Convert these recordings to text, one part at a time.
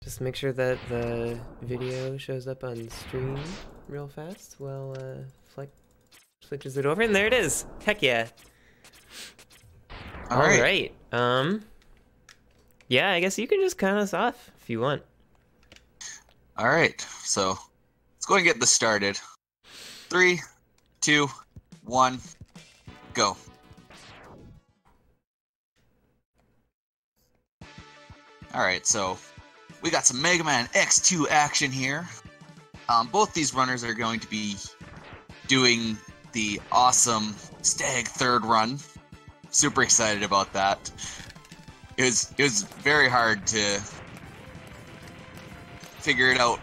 Just make sure that the video shows up on stream real fast while Fleck switches it over, and there it is. Heck yeah. All right. Yeah, I guess you can just count us off if you want. All right, so let's go and get this started. 3, 2, 1, go. All right, so we got some Mega Man X2 action here. Both these runners are going to be doing the awesome Stag third run. Super excited about that. It was very hard to figure it out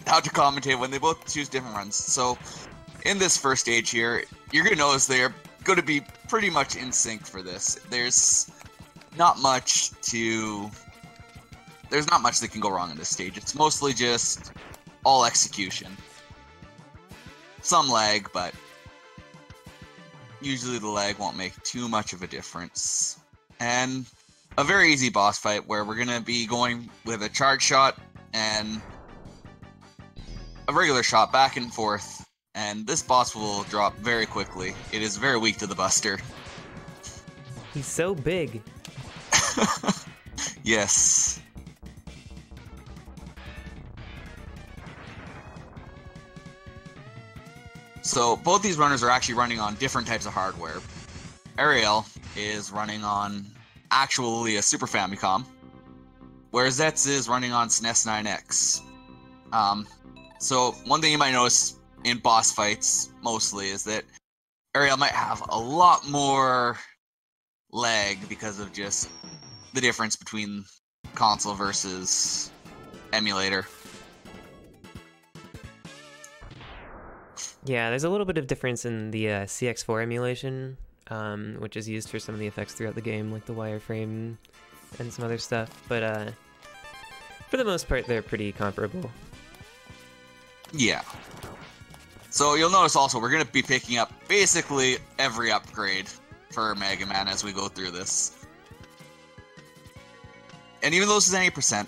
how to commentate when they both choose different runs. So in this first stage here, you're gonna notice they're going to be pretty much in sync for this. There's not much that can go wrong in this stage. It's mostly just all execution. Some lag, but usually the lag won't make too much of a difference. And a very easy boss fight where we're going to be going with a charge shot and a regular shot back and forth. And this boss will drop very quickly. It is very weak to the Buster. He's so big. Yes. So both these runners are actually running on different types of hardware. Ariel is running on actually a Super Famicom, whereas Zets is running on SNES 9X. So one thing you might notice in boss fights mostly is that Ariel might have a lot more lag because of just the difference between console versus emulator. Yeah, there's a little bit of difference in the CX4 emulation, which is used for some of the effects throughout the game, like the wireframe and some other stuff, but for the most part, they're pretty comparable. Yeah. So you'll notice also we're going to be picking up basically every upgrade for Mega Man as we go through this. And even though this is 80%,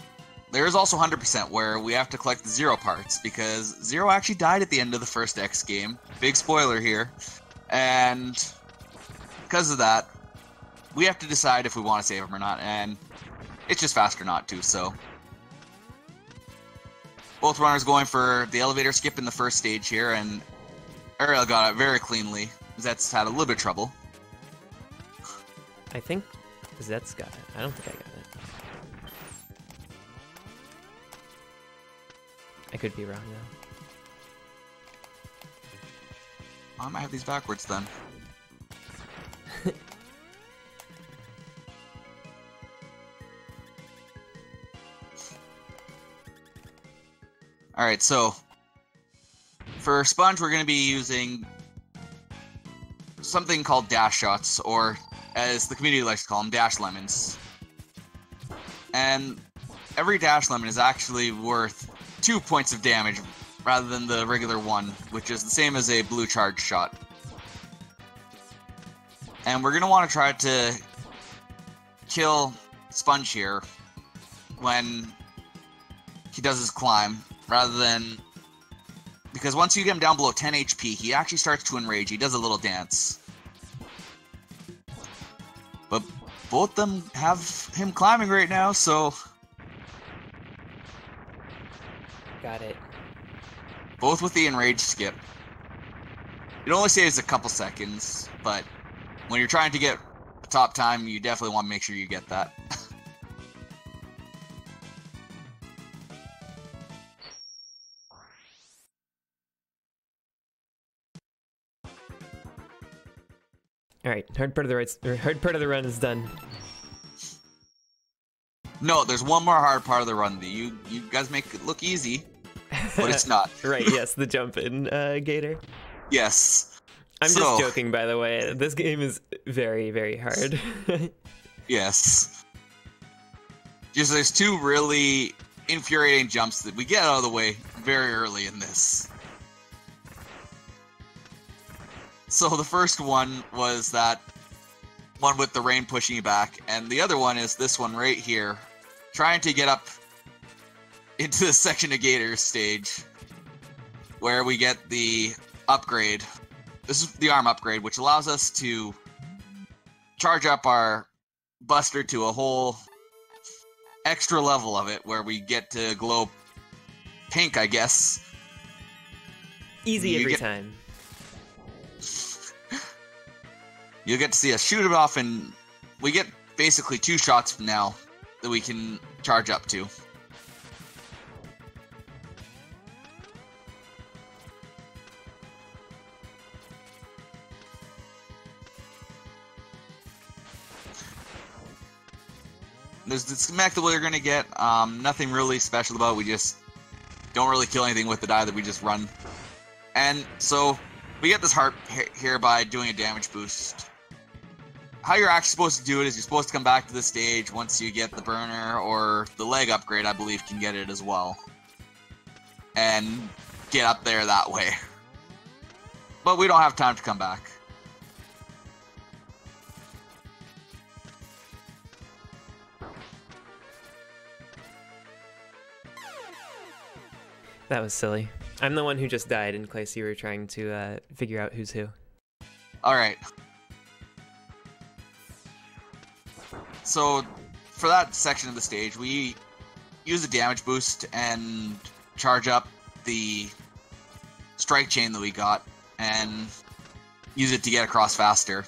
there is also 100% where we have to collect the Zero parts, because Zero actually died at the end of the first X game. Big spoiler here. And because of that, we have to decide if we want to save him or not, and it's just faster not to, so. Both runners going for the elevator skip in the first stage here, and Ariel got it very cleanly. Zets had a little bit of trouble. I think Zets got it. I don't think I got it. I could be wrong, though. I might have these backwards, then. Alright, so for Sponge, we're going to be using something called dash shots, or as the community likes to call them, dash lemons. And every dash lemon is actually worth 2 points of damage rather than the regular one, which is the same as a blue charge shot. And we're going to want to try to kill Sponge here when he does his climb, rather than, because once you get him down below 10 HP, he actually starts to enrage. He does a little dance. But both of them have him climbing right now, so Got it. both with the enrage skip. It only saves a couple seconds, but when you're trying to get top time, you definitely want to make sure you get that. All right, hard part of the run is done. No, there's one more hard part of the run that you guys make it look easy, but it's not. Right, yes, the jump in Gator. Yes. I'm just joking, by the way. This game is very, very hard. Yes. Just there's two really infuriating jumps that we get out of the way very early in this. So the first one was that one with the rain pushing you back, and the other one is this one right here, trying to get up into the section of Gator stage, where we get the upgrade. This is the arm upgrade, which allows us to charge up our Buster to a whole extra level of it, where we get to glow pink, I guess. Easy every time. You'll get to see us shoot it off, and we get basically 2 shots now that we can charge up to. There's the schematic that we're going to get. Nothing really special about it. We just don't really kill anything with it either. We just run. And so we get this heart here by doing a damage boost. How you're actually supposed to do it is you're supposed to come back to the stage once you get the burner, or the leg upgrade, I believe, can get it as well. And get up there that way. But we don't have time to come back. That was silly. I'm the one who just died in case you were trying to figure out who's who. Alright. So, for that section of the stage, we use a damage boost and charge up the strike chain that we got, and use it to get across faster.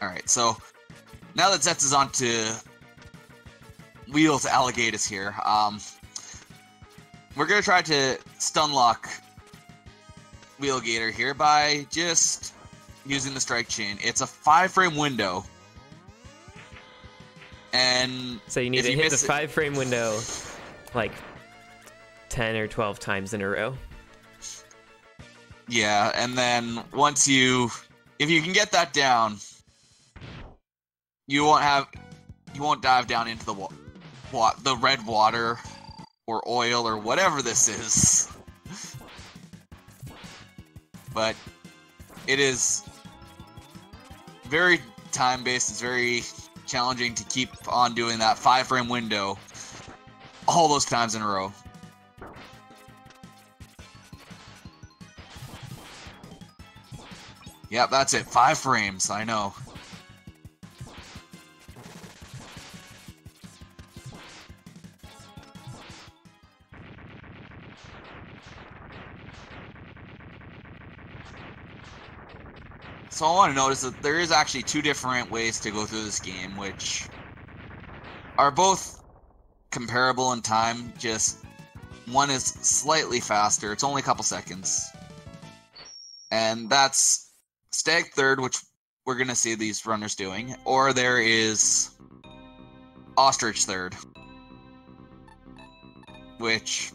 Alright, so now that Zets is on to Wheels Alligators here, we're going to try to stun lock Wheelgator here by just using the strike chain. It's a 5-frame window. And so you need to hit the 5-frame window like 10 or 12 times in a row. Yeah, and then once if you can get that down, you won't dive down into the red water or oil or whatever this is. But it is very time-based. It's very challenging to keep on doing that 5-frame window all those times in a row. Yep, that's it. 5 frames, I know. So I want to notice that there is actually 2 different ways to go through this game, which are both comparable in time, just one is slightly faster. It's only a couple seconds. And that's Stag Third, which we're going to see these runners doing, or there is Ostrich Third, which...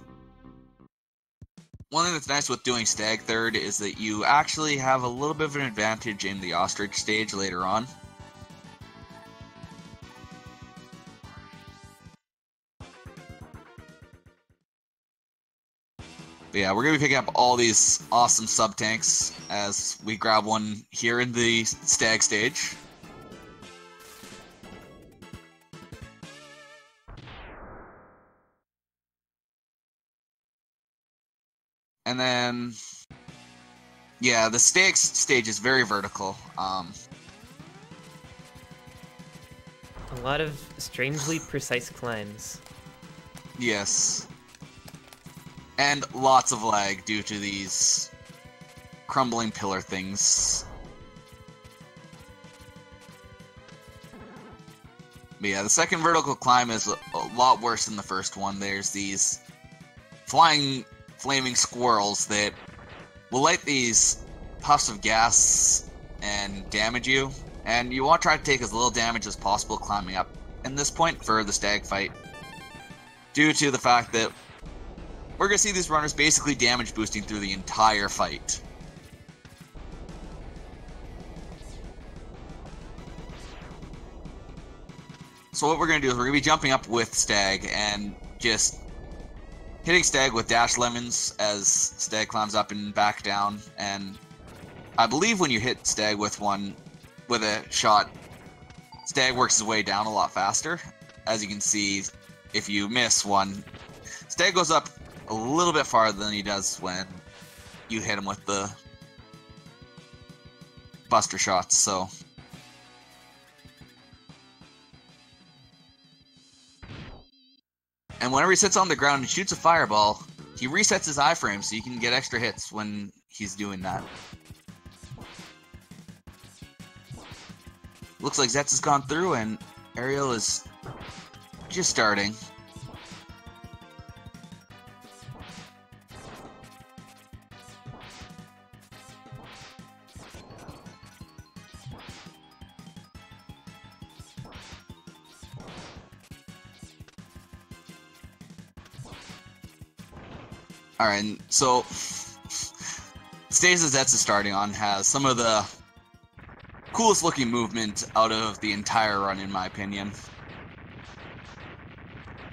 One thing that's nice with doing Stag Third is that you actually have a little bit of an advantage in the Ostrich stage later on. But yeah, we're going to be picking up all these awesome sub-tanks as we grab one here in the Stag stage. And then, yeah, the Stag stage is very vertical. A lot of strangely precise climbs. Yes. And lots of lag due to these crumbling pillar things. But yeah, the second vertical climb is a lot worse than the first one. There's these flaming squirrels that will light these puffs of gas and damage you, and you want to try to take as little damage as possible climbing up in this point for the Stag fight, due to the fact that we're going to see these runners basically damage boosting through the entire fight. So what we're going to do is we're going to be jumping up with Stag and just hitting Stag with dash lemons as Stag climbs up and back down, and I believe when you hit Stag with a shot, Stag works his way down a lot faster. As you can see, if you miss one, Stag goes up a little bit farther than he does when you hit him with the buster shots, so... And whenever he sits on the ground and shoots a fireball, he resets his iframe so you can get extra hits when he's doing that. Looks like Zets has gone through and Ariel is just starting. Alright, so stage that Zets is starting on has some of the coolest looking movement out of the entire run, in my opinion.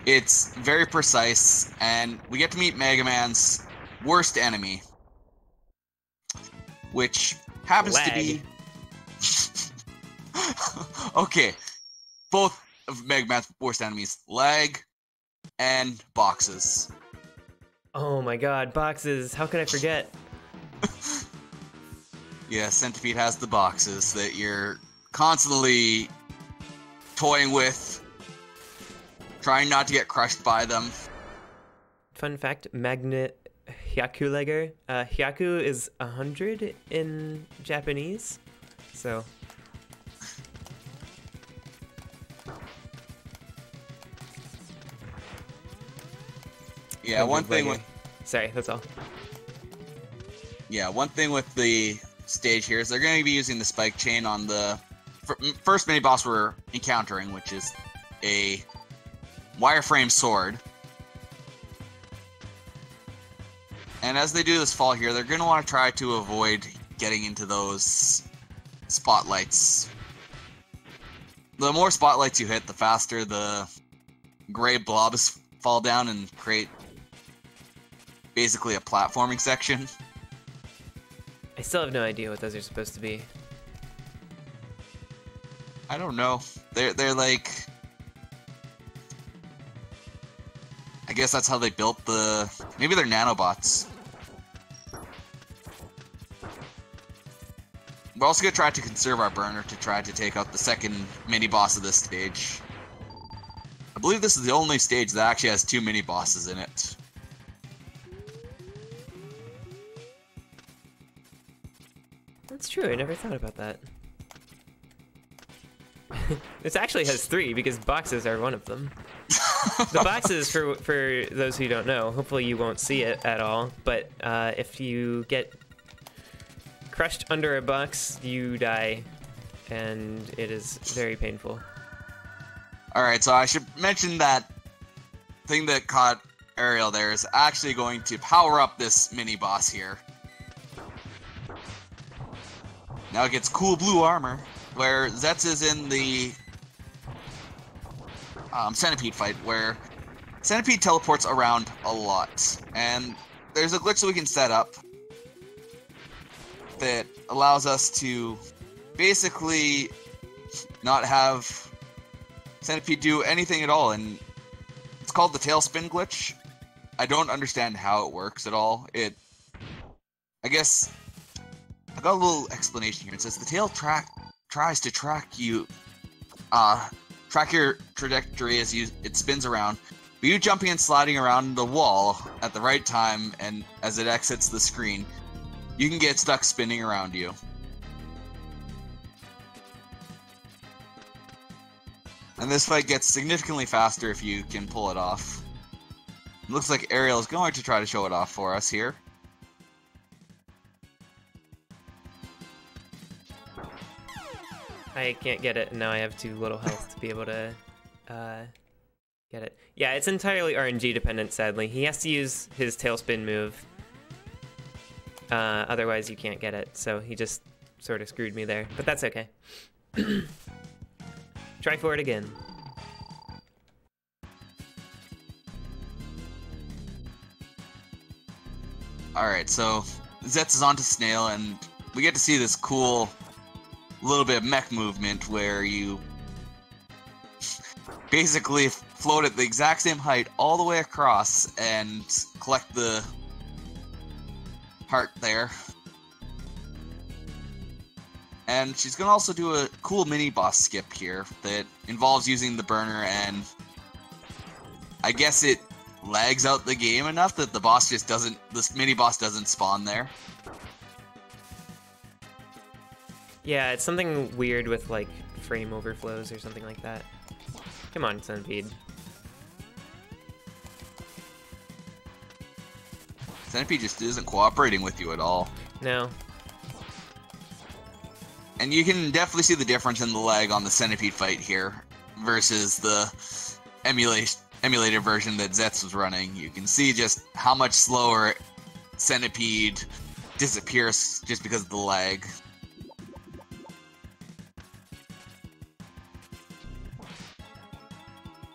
It's very precise, and we get to meet Mega Man's worst enemy, which happens to be... Okay, both of Mega Man's worst enemies, lag and boxes. Oh my god, boxes! How could I forget? Yeah, Centipede has the boxes that you're constantly toying with, trying not to get crushed by them. Fun fact, Magnet Hyaku-legger. Hyaku is 100 in Japanese, so... Yeah, one thing with... Sorry, that's all. Yeah, one thing with the stage here is they're going to be using the spike chain on the first mini-boss we're encountering, which is a wireframe sword. And as they do this fall here, they're going to want to try to avoid getting into those spotlights. The more spotlights you hit, the faster the gray blobs fall down and create basically a platforming section. I still have no idea what those are supposed to be. I don't know. They're like... I guess that's how they built the... Maybe they're nanobots. We're also going to try to conserve our burner to try to take out the second mini-boss of this stage. I believe this is the only stage that actually has 2 mini-bosses in it. That's true, I never thought about that. This actually has 3, because boxes are one of them. The boxes, for those who don't know, hopefully you won't see it at all, but if you get crushed under a box, you die, and it is very painful. Alright, so I should mention that thing that caught Ariel there is actually going to power up this mini-boss here. Now it gets cool blue armor, where Zets is in the Centipede fight, where Centipede teleports around a lot. And there's a glitch that we can set up that allows us to basically not have Centipede do anything at all, and it's called the tailspin glitch. I don't understand how it works at all. I guess... I got a little explanation here. It says the tail tries to track you, track your trajectory as it spins around. But you jumping and sliding around the wall at the right time, and as it exits the screen, you can get stuck spinning around you. And this fight gets significantly faster if you can pull it off. It looks like Ariel is going to try to show it off for us here. I can't get it, and now I have too little health to be able to get it. Yeah, it's entirely RNG dependent, sadly. He has to use his tailspin move. Otherwise you can't get it, so he just sort of screwed me there. But that's okay. Try for it again. Alright, so Zets is onto Snail, and we get to see this cool little bit of mech movement where you basically float at the exact same height all the way across and collect the heart there. And she's going to also do a cool mini-boss skip here that involves using the burner, and I guess it lags out the game enough that the boss just doesn't, this mini-boss doesn't spawn there. Yeah, it's something weird with, like, frame overflows or something like that. Come on, Centipede. Centipede just isn't cooperating with you at all. No. And you can definitely see the difference in the lag on the Centipede fight here versus the emulated version that Zets was running. You can see just how much slower Centipede disappears just because of the lag.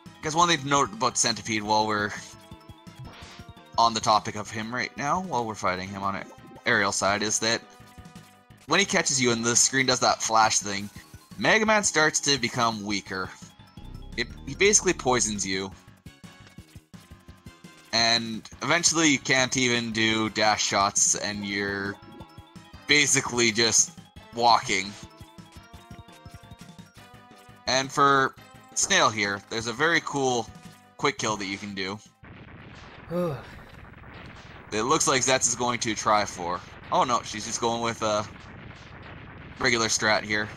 I guess one thing to note about Centipede while we're on the topic of him right now, while we're fighting him on an aerial side, is that when he catches you and the screen does that flash thing, Mega Man starts to become weaker. He basically poisons you. And eventually you can't even do dash shots and you're basically just walking. And for Snail here, there's a very cool quick kill that you can do. It looks like Zets is going to try for. Oh no, she's just going with a regular strat here.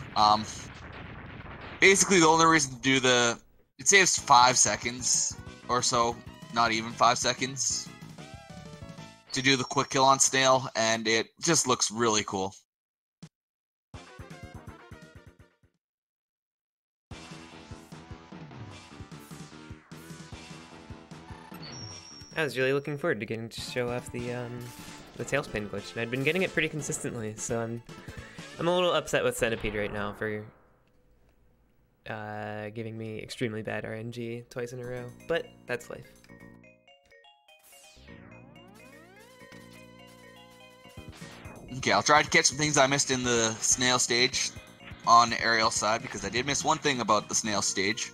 Basically the only reason to do it saves 5 seconds or so, not even 5 seconds, to do the quick kill on Snail, and it just looks really cool. I was really looking forward to getting to show off the tailspin glitch, and I'd been getting it pretty consistently, so I'm a little upset with Centipede right now for giving me extremely bad RNG twice in a row, but that's life. Okay, I'll try to catch some things I missed in the Snail stage on the aerial side, because I did miss one thing about the Snail stage.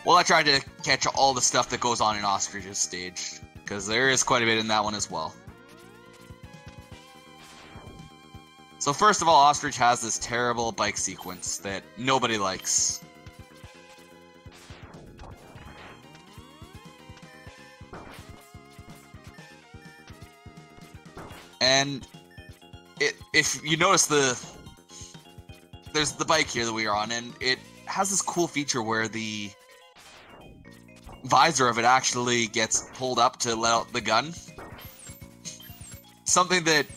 Well, I tried to catch all the stuff that goes on in Ostrich's stage, because there is quite a bit in that one as well. So first of all, Ostrich has this terrible bike sequence that nobody likes. And if you notice there's the bike here that we are on, and it has this cool feature where the visor of it actually gets pulled up to let out the gun. Something that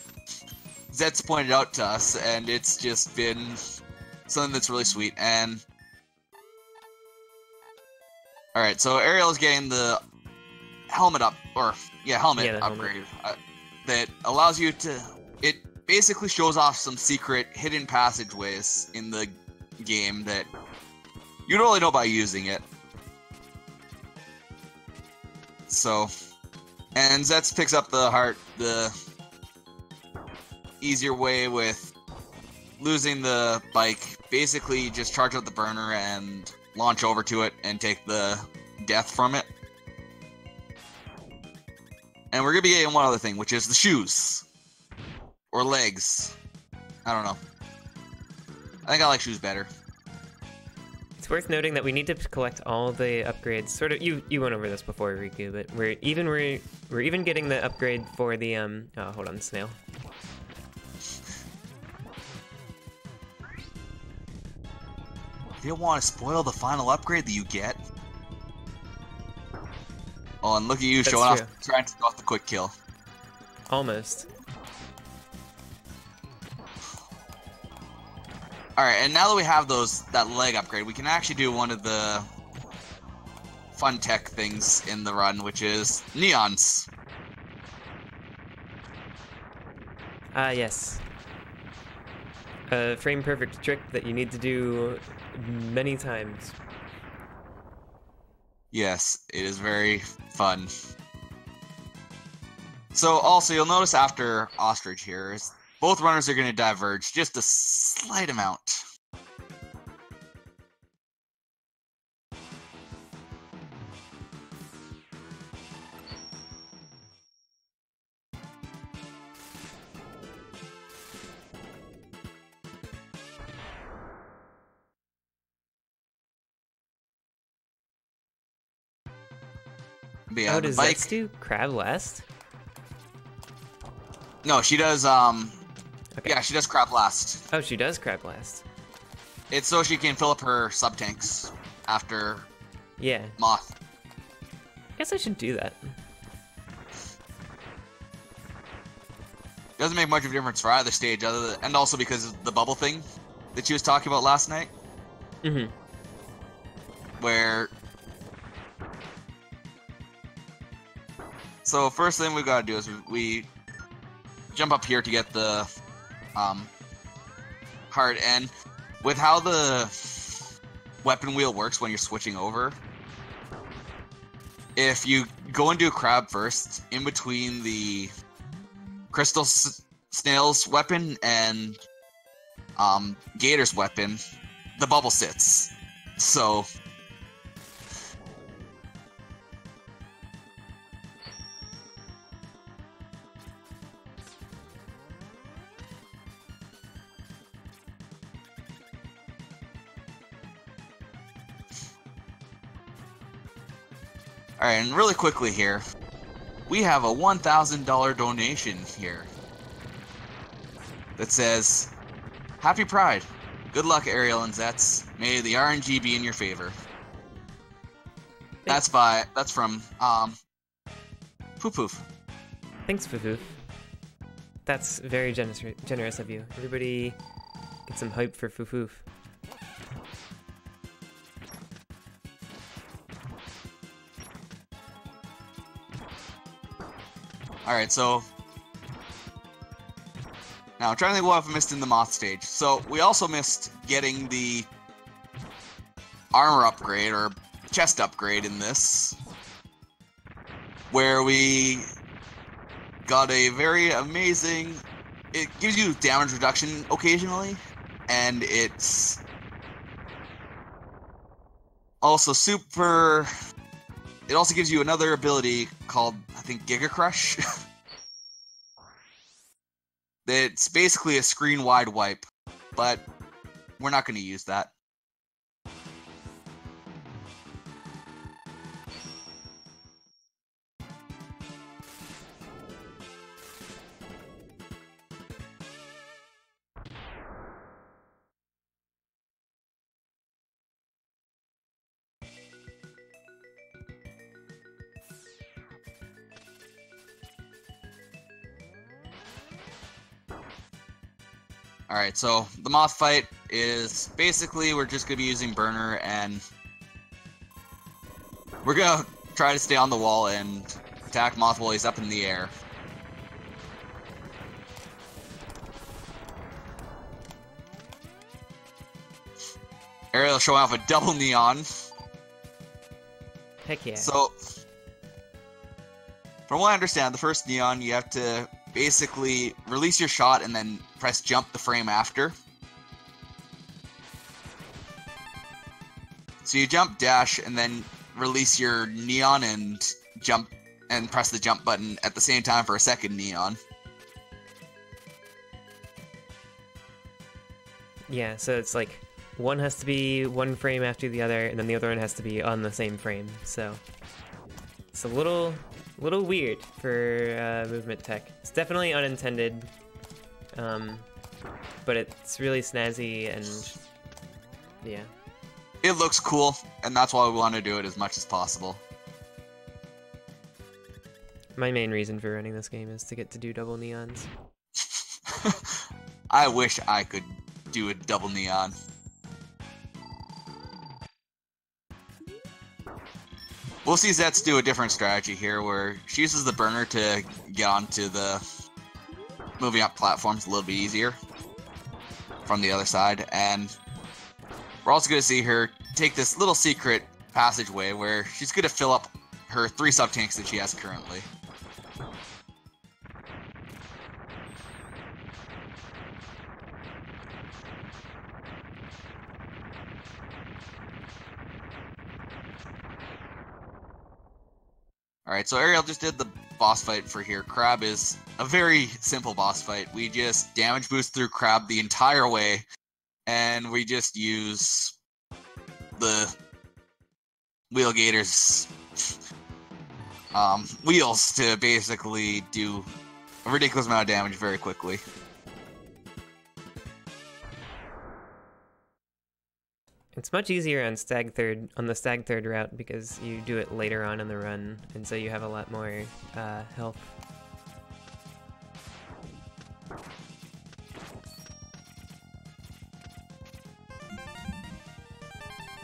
Zets pointed out to us, and it's just been something that's really sweet. And alright, so Ariel is getting the helmet helmet upgrade that allows you to, it basically shows off some secret hidden passageways in the game that you don't really know by using it. So, and Zets picks up the heart the easier way with losing the bike. Basically, just charge up the burner and launch over to it and take the death from it. And we're gonna be getting one other thing, which is the shoes. Or legs. I don't know. I think I like shoes better. It's worth noting that we need to collect all the upgrades. Sort of, you went over this before, Riku, but we're even getting the upgrade for the oh, hold on, Snail. You don't want to spoil the final upgrade that you get. Oh, and look at you showing off, trying to show off the quick kill. Almost. Alright, and now that we have that leg upgrade, we can actually do one of the fun tech things in the run, which is neons. Yes. A frame perfect trick that you need to do many times. Yes, it is very fun. So also, you'll notice after Ostrich here, both runners are going to diverge just a slight amount. But yeah, Oh, the does bike. Zets do Crab Blast? No, she does. Okay. Yeah, she does Crab Blast. Oh, she does Crab Blast. It's so she can fill up her sub tanks after Yeah. Moth. I guess I should do that. Doesn't make much of a difference for either stage, and also because of the bubble thing that she was talking about last night. Mm-hmm. Where. So first thing we gotta do is we jump up here to get the heart, and with how the weapon wheel works when you're switching over, if you go and do crab first, in between the crystal snail's weapon and Gator's weapon, the bubble sits. So alright, and really quickly here, we have a $1,000 donation here that says, Happy Pride. Good luck, Ariel and Zets. May the RNG be in your favor. That's from PUWP18. Thanks, Foo. That's very generous of you. Everybody get some hype for Foo. Alright, so now I'm trying to think what I've missed in the Moth stage. So we also missed getting the armor upgrade or chest upgrade in this, where we got a very amazing, it gives you damage reduction occasionally, and it's also super, it also gives you another ability called, I think, Giga Crush. It's basically a screen-wide wipe, but we're not going to use that. Alright, so the Moth fight is basically we're just going to be using Burner, and we're going to try to stay on the wall and attack Moth while he's up in the air. Ariel showing off a double neon. Heck yeah. So, from what I understand, the first neon, you have to basically release your shot and then press jump the frame after. So you jump, dash, and then release your neon and jump and press the jump button at the same time for a second neon. Yeah, so it's like one has to be one frame after the other, and then the other one has to be on the same frame. So it's a little weird for movement tech. It's definitely unintended, but it's really snazzy, and yeah. It looks cool, and that's why we want to do it as much as possible. My main reason for running this game is to get to do double neons. I wish I could do a double neon. We'll see Zets do a different strategy here, where she uses the burner to get onto the moving up platforms a little bit easier from the other side, and we're also going to see her take this little secret passageway where she's going to fill up her 3 sub-tanks that she has currently. Alright, so Ariel just did the boss fight for here. Crab is a very simple boss fight. We just damage boost through Crab the entire way, and we just use the Wheel Gator's wheels to basically do a ridiculous amount of damage very quickly. It's much easier on the Stag Third route because you do it later on in the run, and so you have a lot more health.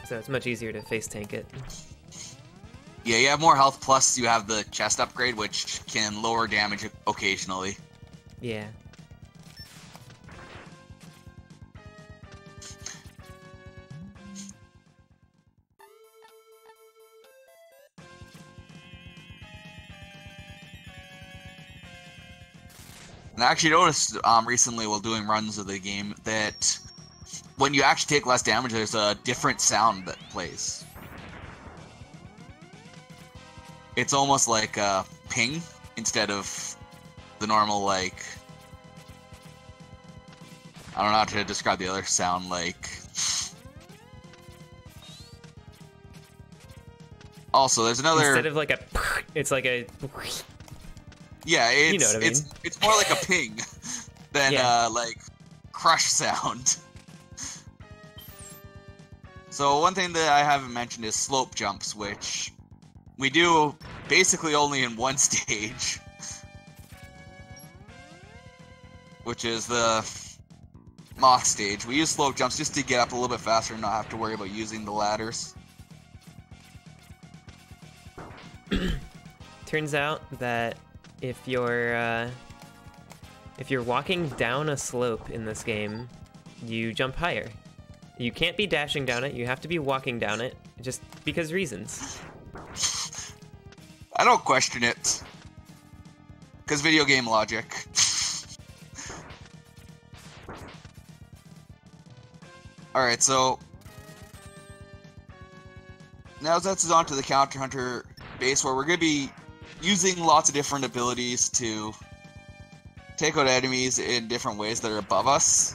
So it's much easier to face tank it. Yeah, you have more health, plus you have the chest upgrade, which can lower damage occasionally. Yeah. And I actually noticed recently while doing runs of the game that when you actually take less damage, there's a different sound that plays. It's almost like a ping instead of the normal, like... I don't know how to describe the other sound, like... Also, there's another... Instead of like a... It's like a... Yeah, it's, you know what I mean. It's more like a ping than like crush sound. So one thing that I haven't mentioned is slope jumps, which we do basically only in one stage, which is the moth stage. We use slope jumps just to get up a little bit faster and not have to worry about using the ladders. Turns out that if you're walking down a slope in this game, you jump higher. You can't be dashing down it, you have to be walking down it, just because reasons. I don't question it. Because video game logic. Alright, so... now Zets is on to the Counter Hunter base, where we're going to be using lots of different abilities to take out enemies in different ways that are above us.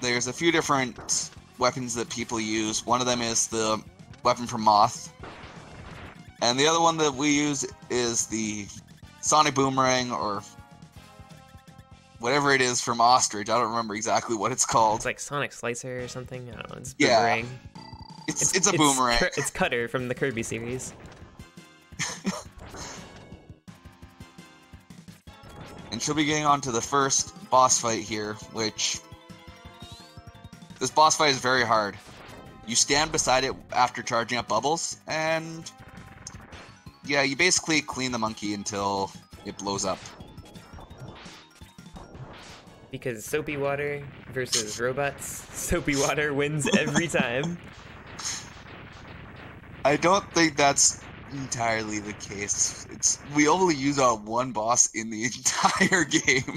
There's a few different weapons that people use. One of them is the weapon from Moth. And the other one that we use is the Sonic Boomerang, or whatever it is from Ostrich. I don't remember exactly what it's called. It's like Sonic Slicer or something. I don't know. It's Yeah. Boomerang. It's a boomerang. It's Cutter from the Kirby series. And she'll be getting on to the first boss fight here, which... this boss fight is very hard. You stand beside it after charging up bubbles, and... yeah, you basically clean the monkey until it blows up. Because soapy water versus robots, soapy water wins every time. I don't think that's entirely the case. We only use one boss in the entire game.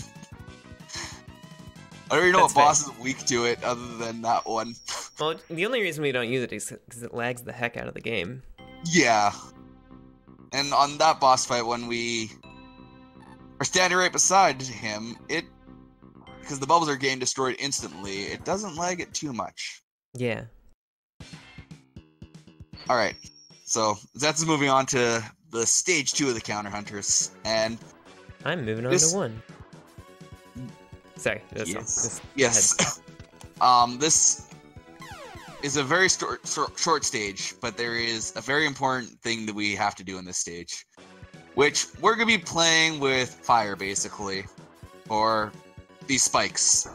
I don't even know what boss is weak to it other than that one. Well, the only reason we don't use it is because it lags the heck out of the game. Yeah. And on that boss fight, when we are standing right beside him, because the bubbles are getting destroyed instantly, it doesn't lag it too much. Yeah. Alright, so Zets is moving on to the stage 2 of the Counter Hunters, and... I'm moving on to 1. Sorry. Yes. This is a very short stage, but there is a very important thing that we have to do in this stage, which we're going to be playing with fire, basically, or these spikes.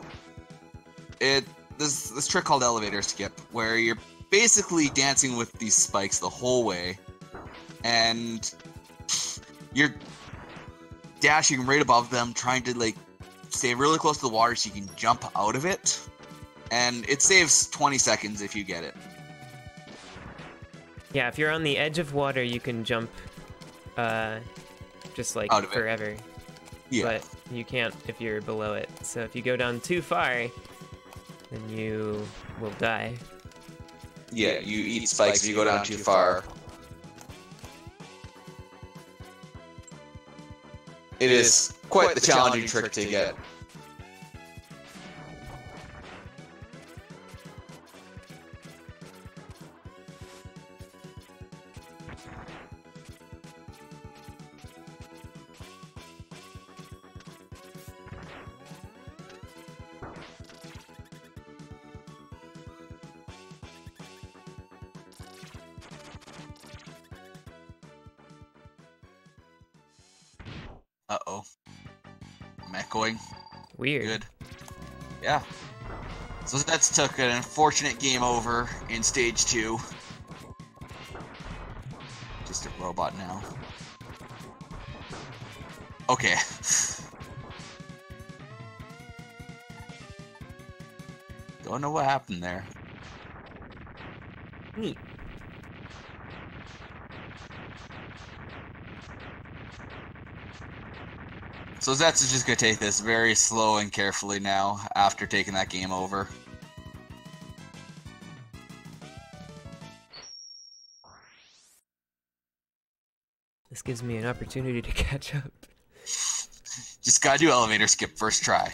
This trick called elevator skip, where you're basically dancing with these spikes the whole way, and you're dashing right above them, trying to like stay really close to the water so you can jump out of it, and it saves 20 seconds if you get it. Yeah, if you're on the edge of water, you can jump just like forever. Yeah. But you can't if you're below it. So if you go down too far, then you will die. Yeah, you eat spikes if you go down too far. It is quite the challenging trick to get. Uh-oh. I'm echoing. Weird. Good. Yeah. So Zets took an unfortunate game over in stage 2. Just a robot now. Okay. Don't know what happened there. Neat. So Zets is just gonna take this very slow and carefully now after taking that game over. This gives me an opportunity to catch up. Just gotta do elevator skip first try.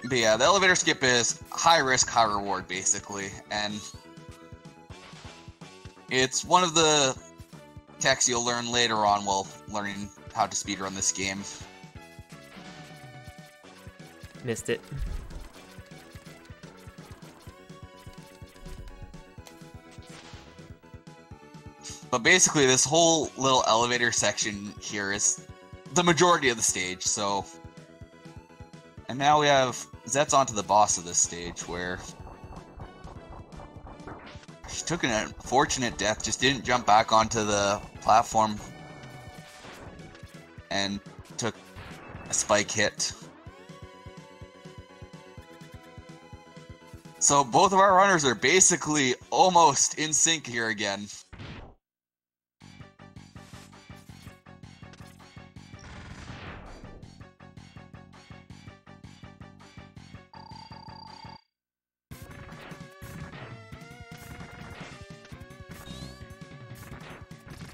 But yeah, the elevator skip is high risk, high reward, basically, and it's one of the techs you'll learn later on while learning how to speedrun this game. Missed it. But basically, this whole little elevator section here is the majority of the stage, so... And now we have Zets onto the boss of this stage, where she took an unfortunate death, just didn't jump back onto the platform and took a spike hit. So both of our runners are basically almost in sync here again.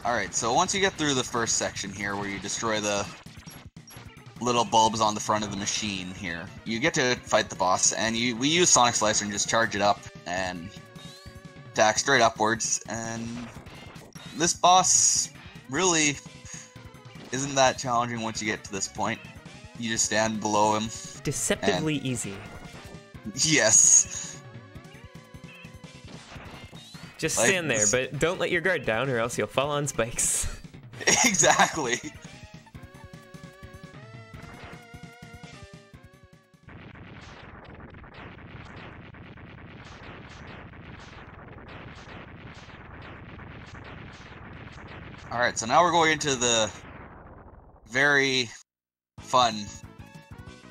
Alright, so once you get through the first section here, where you destroy the little bulbs on the front of the machine here, you get to fight the boss, and we use Sonic Slicer and just charge it up and attack straight upwards, and this boss really isn't that challenging once you get to this point. You just stand below him. Deceptively easy. Yes. Just Like stand there, this... but don't let your guard down or else you'll fall on spikes. Exactly. Alright, so now we're going into the very fun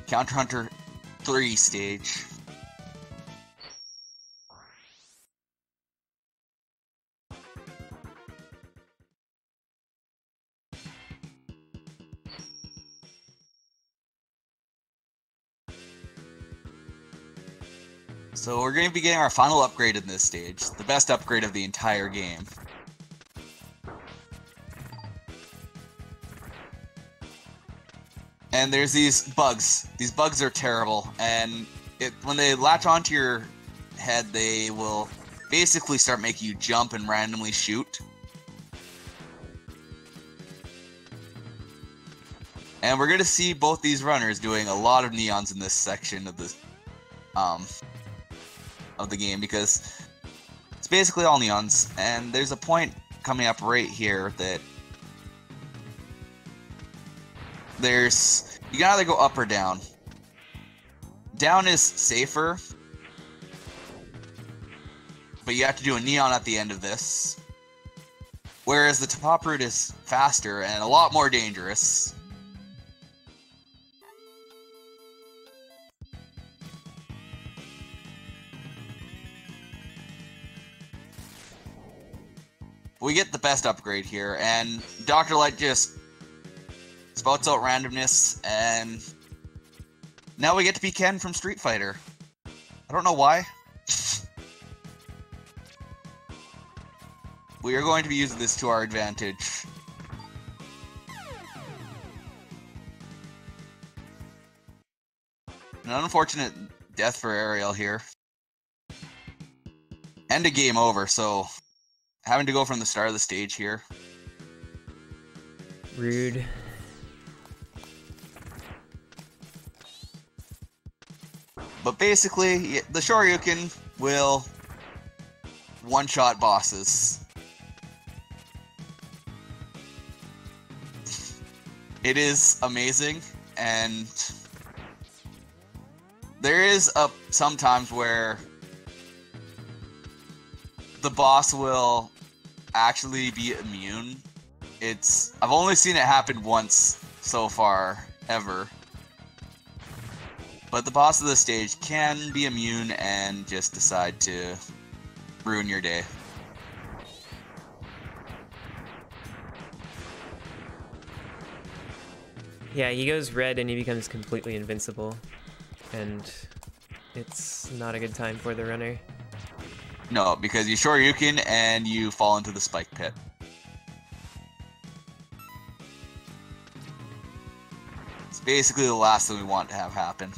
Counter Hunter 3 stage. So we're going to be getting our final upgrade in this stage, the best upgrade of the entire game. And there's these bugs. These bugs are terrible, and when they latch onto your head, they will basically start making you jump and randomly shoot. And we're going to see both these runners doing a lot of neons in this section of the game, because it's basically all neons, and there's a point coming up right here that you can either go up or down. Down is safer, but you have to do a neon at the end of this, whereas the top route is faster and a lot more dangerous. We get the best upgrade here, and Dr. Light just spouts out randomness, and now we get to be Ken from Street Fighter. I don't know why. We are going to be using this to our advantage. An unfortunate death for Ariel here. And a game over, so having to go from the start of the stage here. Rude. But basically, the Shoryuken will one-shot bosses. It is amazing, and there is some times where the boss will actually be immune. I've only seen it happen once so far, ever. But the boss of the stage can be immune and just decide to ruin your day. Yeah, he goes red and he becomes completely invincible. And it's not a good time for the runner. No, because you Shoryuken and you fall into the spike pit. It's basically the last thing we want to have happen.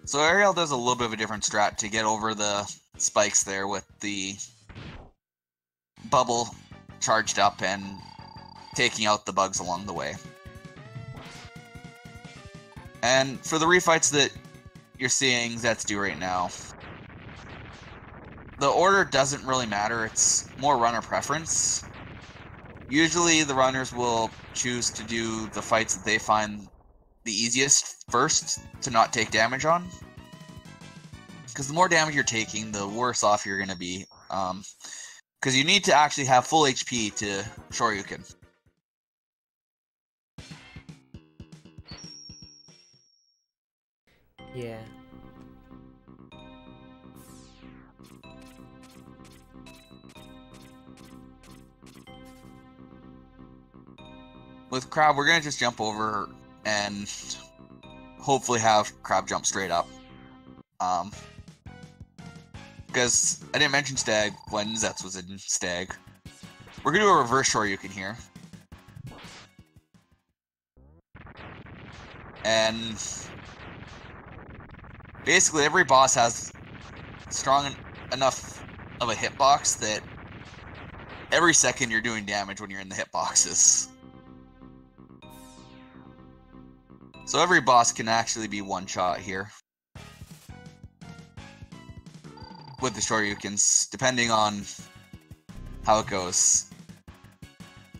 So Ariel does a little bit of a different strat to get over the spikes there with the bubble charged up and taking out the bugs along the way. And for the refights that you're seeing Zets do right now, the order doesn't really matter, it's more runner preference. Usually the runners will choose to do the fights that they find the easiest first to not take damage on. Because the more damage you're taking, the worse off you're going to be. Because you need to actually have full HP to Shoryuken. Yeah. With Crab, we're going to just jump over and hopefully have Crab jump straight up. Because I didn't mention Stag when Zets was in Stag. We're going to do a reverse Shoryuken here. And basically every boss has strong enough of a hitbox that every second you're doing damage when you're in the hitboxes. So every boss can actually be one shot here with the Shoryukens, depending on how it goes.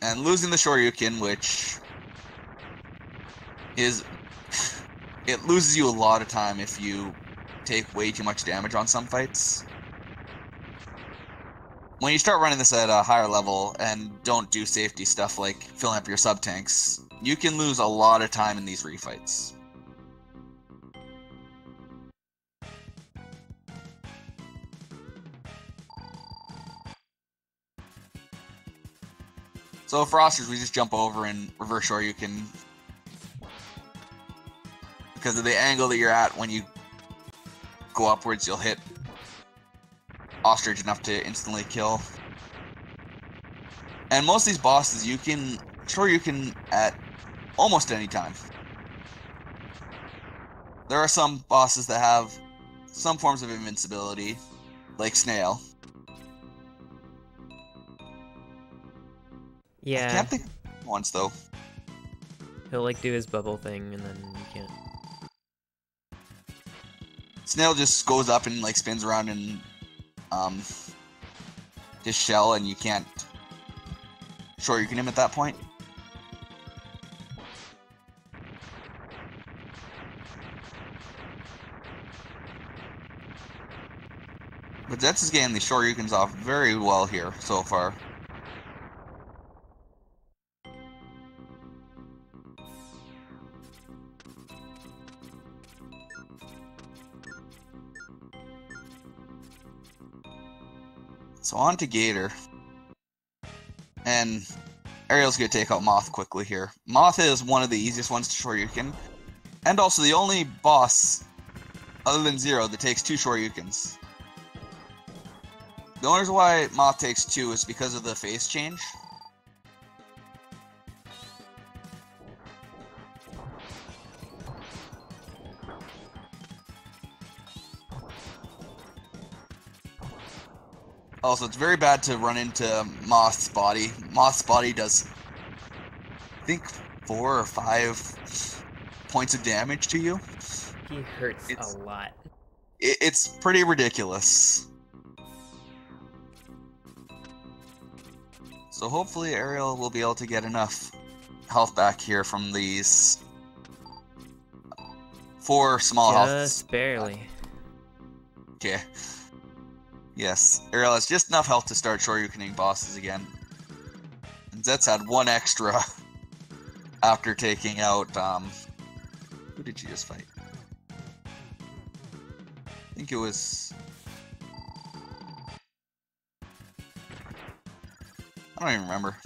And losing the Shoryuken, which is... it loses you a lot of time if you take way too much damage on some fights. When you start running this at a higher level and don't do safety stuff like filling up your sub-tanks, you can lose a lot of time in these refights. So for Oscars, we just jump over and reverse Shoryuken because of the angle that you're at. When you go upwards, you'll hit Ostrich enough to instantly kill. And most of these bosses, you can Shoryuken at almost any time. There are some bosses that have some forms of invincibility, like Snail. Yeah. I can't think of once though. He'll like do his bubble thing and then you can't. Snail just goes up and like spins around in his shell, and you can't Shoryuken him at that point. But Zets is getting the Shoryukens off very well here so far. So on to Gator. And Ariel's going to take out Moth quickly here. Moth is one of the easiest ones to Shoryuken. And also the only boss, other than Zero, that takes 2 Shoryukens. The only reason why Moth takes 2 is because of the phase change. Also, it's very bad to run into Moth's body. Moth's body does think 4 or 5 points of damage to you. He hurts a lot. It's pretty ridiculous. So hopefully Ariel will be able to get enough health back here from these 4 small health. Just barely. Okay. Yes, Ariel has just enough health to start shoryukening bosses again. And Zets had 1 extra after taking out, who did she just fight? I think it was... I don't even remember.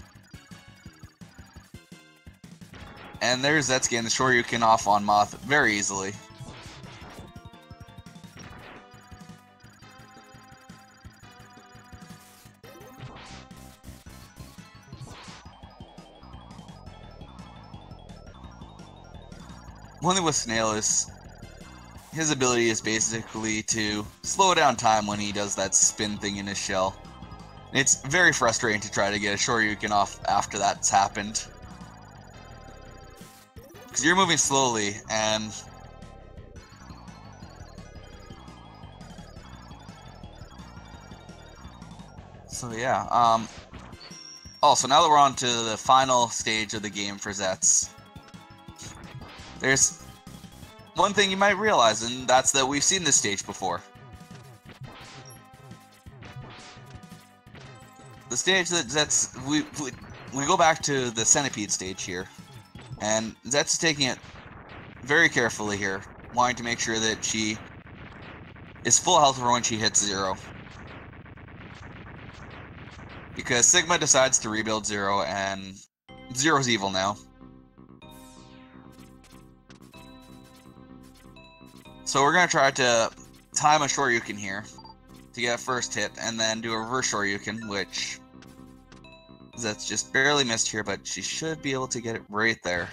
And there's Zets getting the shoryuken off on Moth very easily. One thing with Snail is his ability is basically to slow down time when he does that spin thing in his shell. It's very frustrating to try to get a shoryuken off after that's happened. Because you're moving slowly, and... So yeah, oh, so now that we're on to the final stage of the game for Zets, there's one thing you might realize, and that's that we've seen this stage before. The stage that Zets, we go back to the centipede stage here, and Zets is taking it very carefully here, wanting to make sure that she is full health for when she hits 0. Because Sigma decides to rebuild 0, and 0's evil now. So we're going to try to time a shoryuken here to get a first hit, and then do a reverse shoryuken, which Zets just barely missed here, but she should be able to get it right there.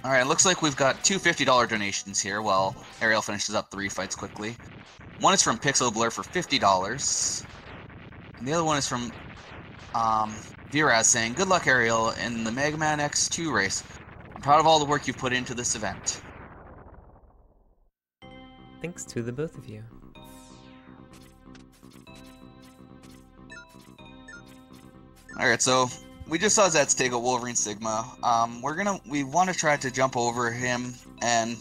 Alright, it looks like we've got 2 $50 donations here while Ariel finishes up 3 fights quickly. One is from Pixel Blur for $50. And the other one is from Viraz saying, "Good luck, Ariel, in the Mega Man X2 race. I'm proud of all the work you've put into this event." Thanks to the both of you. Alright, so we just saw Zets take out Wolverine Sigma. We want to try to jump over him, and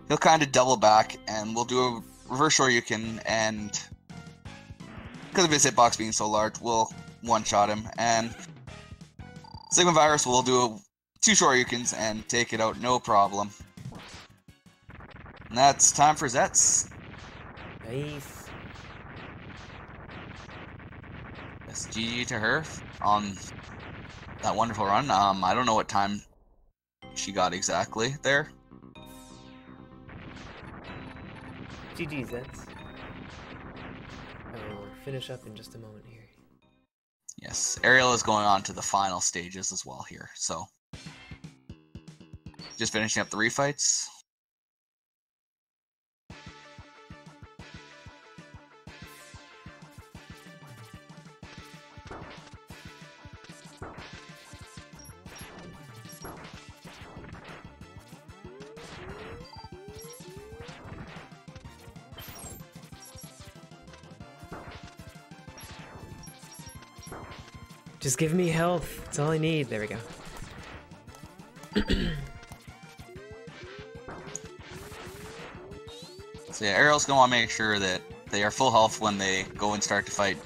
he'll kind of double back, and we'll do a reverse shoryuken, and because of his hitbox being so large, we'll one-shot him, and Sigma Virus will do 2 shoryukens and take it out no problem. And that's time for Zets. Nice. Yes, GG to her on that wonderful run. I don't know what time she got exactly there. GG, Zets. I will finish up in just a moment here. Yes, Ariel is going on to the final stages as well here, so just finishing up the refights. Just give me health. That's all I need. There we go. So yeah, Ariel's gonna want to make sure that they are full health when they go and start to fight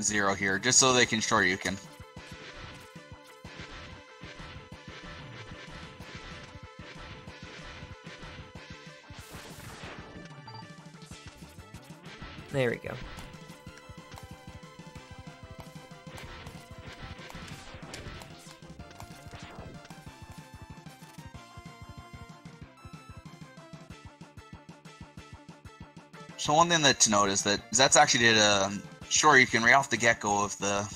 0 here, just so they can shoryuken. There we go. So one thing to note is that Zets actually did a Shoryuken right off the get-go of the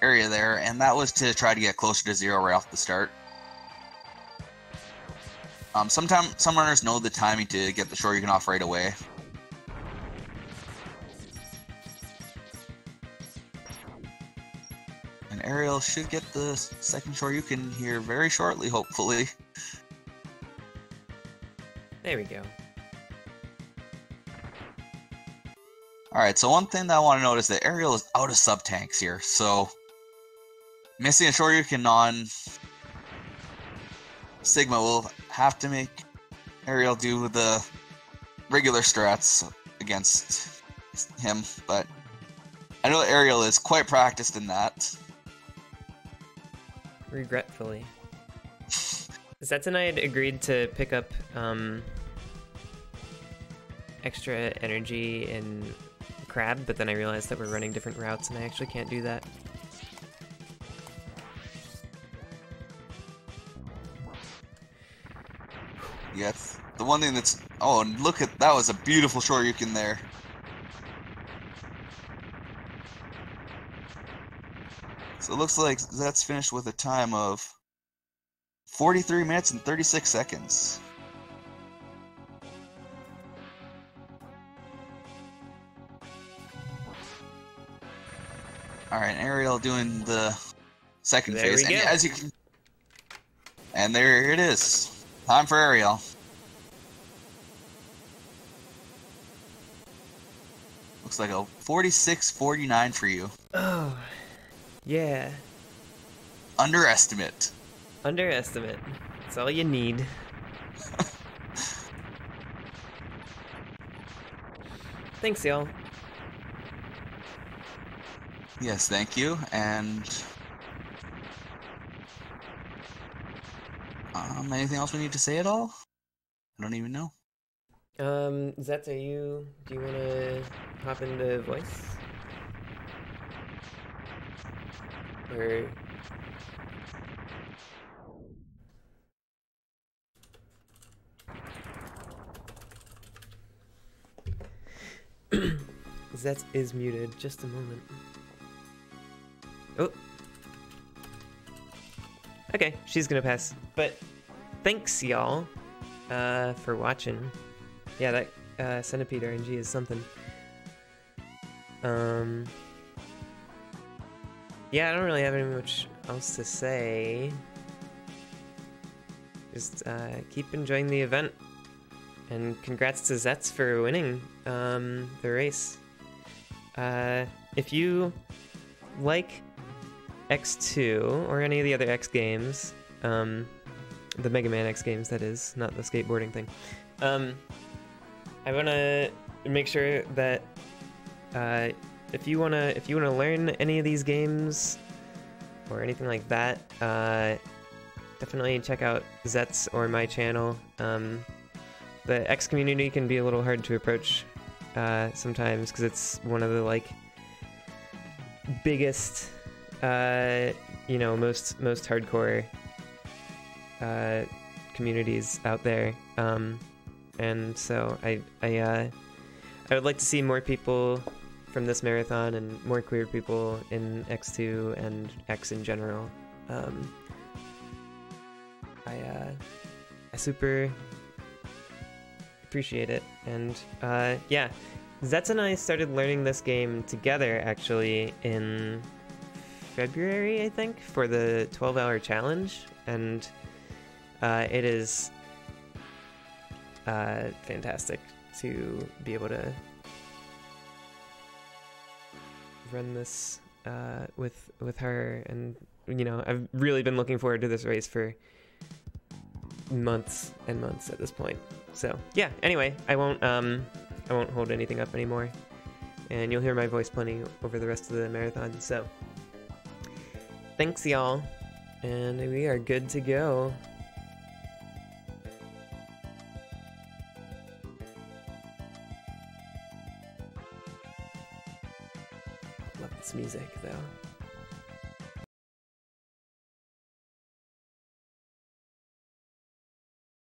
area there, and that was to try to get closer to 0 right off the start. Sometimes some runners know the timing to get the Shoryuken off right away. And Ariel should get the second Shoryuken here very shortly, hopefully. There we go. Alright, so one thing that I want to note is that Ariel is out of sub-tanks here, so missing a Shoryuken on Sigma will have to make Ariel do the regular strats against him, but I know Ariel is quite practiced in that. Regretfully. Zets and I had agreed to pick up extra energy in Crab, but then I realized that we're running different routes and I actually can't do that. Yes, the one thing that's... Oh, and look at... That was a beautiful Shoryuken there. So it looks like that's finished with a time of 43 minutes and 36 seconds. Alright, Ariel doing the second There phase. we And go. as you can... And there it is. Time for Ariel. Looks like a 46-49 for you. Oh, yeah. Underestimate. Underestimate. That's all you need. Thanks, y'all. Yes, thank you. And anything else we need to say at all? I don't even know. Zets, do you wanna hop into voice? Or Zets is muted, just a moment. Oh. Okay, she's gonna pass. But thanks, y'all, for watching. Yeah, that Centipede RNG is something. Yeah, I don't really have any much else to say. Just keep enjoying the event. And congrats to Zets for winning the race. If you like X2 or any of the other X games, the Mega Man X games, that is, not the skateboarding thing, I want to make sure that if you wanna learn any of these games or anything like that, definitely check out Zets or my channel. The X community can be a little hard to approach sometimes because it's one of the biggest, you know, most hardcore communities out there. And so I would like to see more people from this marathon and more queer people in X2 and X in general. I super appreciate it. And yeah, Zets and I started learning this game together actually in February, I think, for the 12-hour challenge, and it is fantastic to be able to run this with her, and you know, I've really been looking forward to this race for months and months at this point. So yeah, anyway, I won't hold anything up anymore, and you'll hear my voice plenty over the rest of the marathon. So thanks, y'all, and we are good to go. Love this music though.